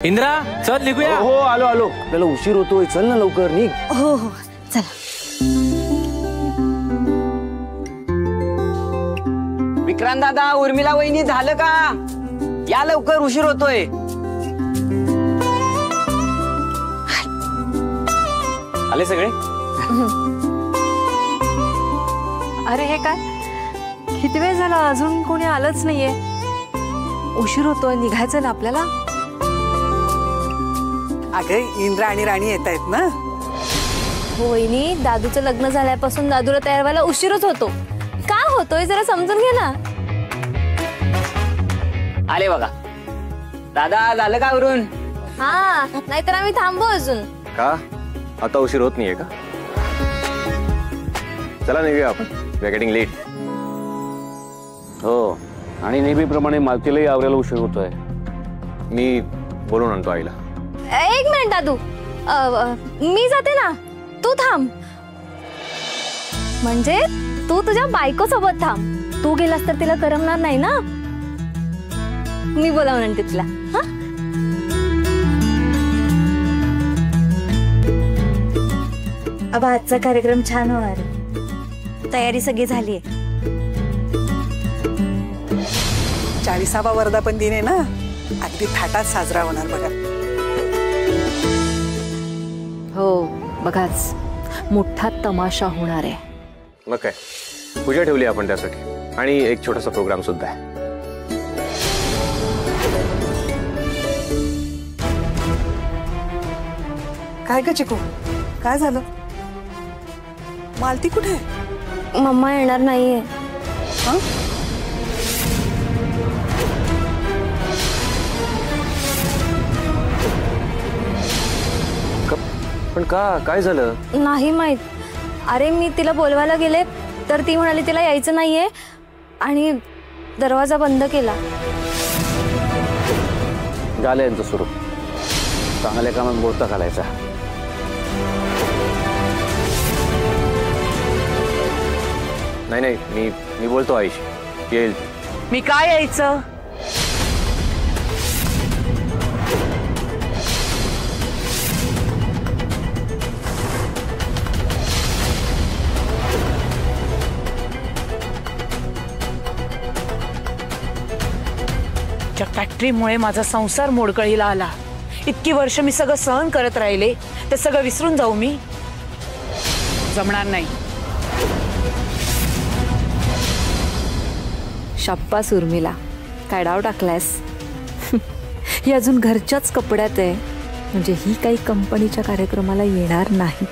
इंद्रा चल निघूया। हो आलो आलो, आपल्याला उशीर होतोय, चल ना लवकर निघ। हो हो चला। विक्रांत दादा, उर्मिला वहिनी, झालं का? या लवकर, उशीर होतोय। आले सगळे? अरे हे काय, किती वेळ झाला अजून कोणी आलंच नाहीये। उशीर होतोय, निघायचं ना आपल्याला। अगं इंद्रा आणि राणी येत आहेत ना। हो वहिनी, दादूचं लग्न झाल्यापासून दादूला तयार व्हायला उशीरच होतो। का होतोय जरा समजून घे ना। आले बघा दादा, झालं का वरून? हा, नाहीतर आम्ही थांबू अजून। का आता उशीर होत नाहीये का? चला निघूया आपण, वी आर गेटिंग लेट। हो, आणि नेहमीप्रमाणे मालतीलाही आवरायला उशीर होतोय। मी बोलून आणतो आईला। एक मिनिट दादू, मी जाते ना, तू थांब। म्हणजे तू तुझ्या बायको सोबत थांब, तू गेलास तर तिला करमणार नाही ना। मी बोलावून आणते तिला। हा, अब आजचा कार्यक्रम छान होणार, तयारी सगळी झालीये। 40वा वर्धापन दिन आहे ना, अगदी थाटात साजरा होणार बघा। हो बघाच, मोठा तमाशा होणार आहे। मग काय, पूजा ठेवली आपण त्यासाठी, आणि एक छोटासा प्रोग्राम सुद्धा आहे। काय ग चिकू, काय झालं? मालती कुठे आहे? मम्मा येणार नाहीये। हं? पण का, काय झालं? नाही माहित। अरे मी तिला बोलवायला गेले तर ती म्हणाली तिला यायचं नाहीये आणि दरवाजा बंद केला। झालं यांचं सुरू, चांगल्या कामात बोलता घालायचा। नाही नाही, मी बोलतो आईशी, येईल। मी काय यायचं? फॅक्टरीमुळे माझा संसार मोडकळीला आला। इतकी वर्ष मी सगळं सहन करत राहिले, ते सगळं विसरून जाऊ मी? जमणार नाही। शाप्पास उर्मिला, काय डाव टाकलायस? ही अजून घरच्याच कपड्यात आहे, म्हणजे ही काही कंपनीच्या कार्यक्रमाला येणार नाही।